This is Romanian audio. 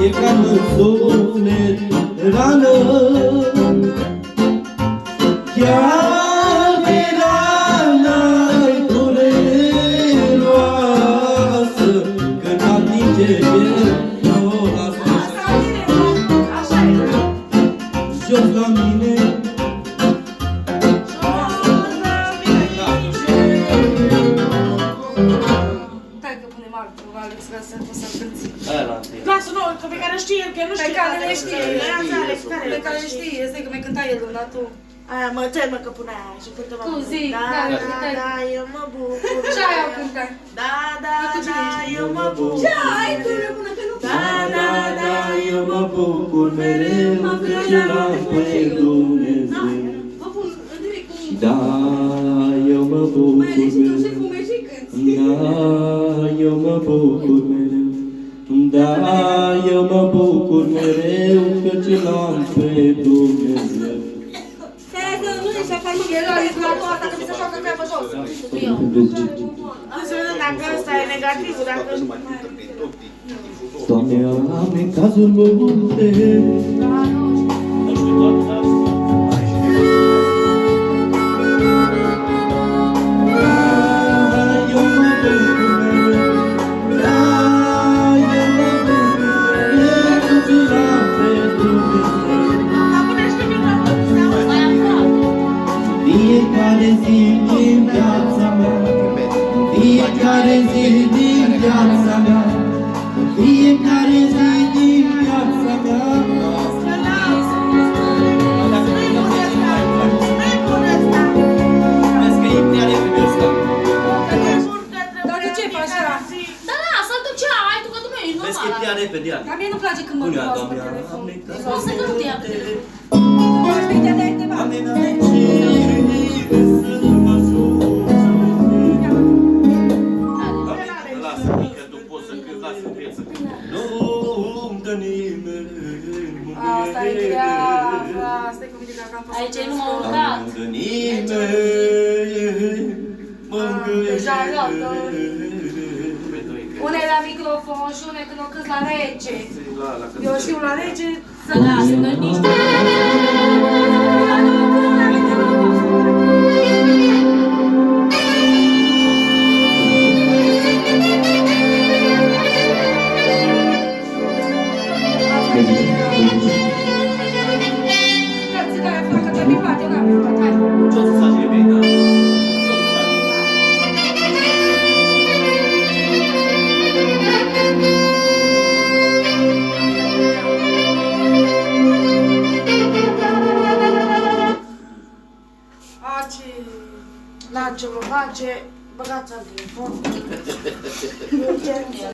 e ca în suflet rană. Chiar de rana-i dureroasă, când atinge el o lasă. Jos la mine, stai că punem altul, Alex, ca să poți să câți. Lasă-l, că pe care știe el, că nu Pe știe. care le știe, Pe pe care le știe, este că mi-ai cântat el una tu. Aia mă termă că pune aia și cântă mă. Tu zi, Da, da, da, cântai. da, eu mă bucur. Ce aia cântai? Da, da, da, eu mă bucur. Ce ai tu, până că nu. Da, da, da, eu mă bucur mereu că ce l-am pe Dumnezeu. Mă pun în direct cu mine. Da, eu mă bucur Mai ales și tu se mereu. fume și cânti. Da, eu mă bucur mereu. Da, eu mă bucur mereu că ce l-am pe Dumnezeu. Stai să nu se facă mă, el are la toată că mi se joacă treaba jos. Hai să vedem dacă ăsta e negativul, dacă... Doamne, am necazuri multe. Fiecare zi din viața mea, fiecare zi din viața mea, fiecare zi din viața mea. Dar de ce faci așa? Da, lasă-l tu ce ai, tu că tu nu ești Vezi că e normal. prea repede, Ani. Dar mie nu-mi place când mă Pune-o, cunoască pe doamne, telefon. Lasă că nu te ia pe telefon. Tu aș fi de câteva. Lasă, că tu poți să cânti, lasă să cânti. Nu-mi dă nimeni Asta e treaba, asta e cum zic că am fost. Aici e numai urcat. Nu-mi dă nimeni Deja gata. mângâiere. Una e la microfon și una e când o cânti la rege. Eu știu la rege să Lasă că nici Ce o să faci, Rebecca? Ce o să faci? La ce vă face, băgați-l telefon.